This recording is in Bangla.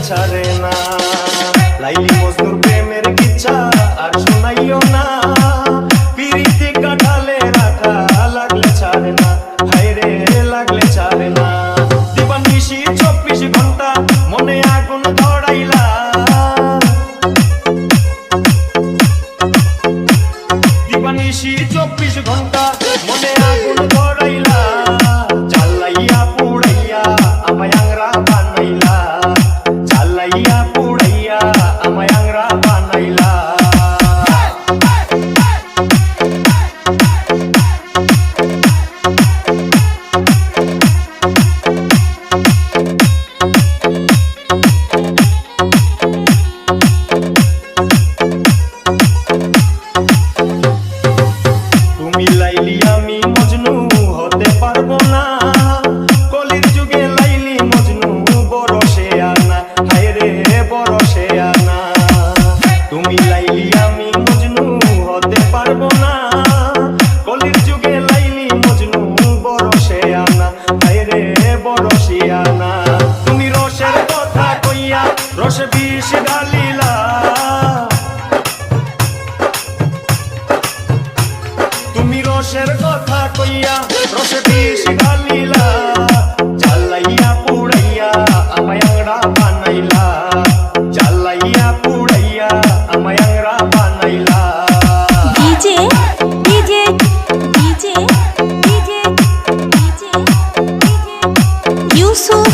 ছাড়ে না লাইলি মজনুর প্রেমের কিচ্ছা আর শোনাইও না পিরিতি কাঠালে রাখা লাগলে ছাড়ে না হায়রে লাগলে ছাড়ে না দিবানিশি 24 ঘন্টা মনে আগুন ধরাইলা দিবানিশি 24 ঘন্টা মনে আগুন ধরাইলা জ্বালাইয়া পুড়াইয়া আমায় আংরা বানাইলা জ্বালাইয়া পুড়াইয়া আমায় আংরা বানাইলা তুমি লাইলি আমি মজনু হতে পারবো না কলির যুগে লাইলি মজনু বরসে আনা হায়রে বরসে আনা তুমি লাইলি আমি মজনু হতে পারবো না কলির যুগে লাইলি মজনু বরসে আনা হায়রে বরসে আনা তুমি রসের কথা কইয়া রসে বিষ ঢালিলা তুমি রসের কথা কইয়া রসে বিষ ঢালিলা জ্বালাইয়া পুড়াইয়া আমায় আংরা বানাইলা জ্বালাইয়া পুড়াইয়া আমায় আংরা বানাইলা DJ DJ DJ DJ DJ Yusuf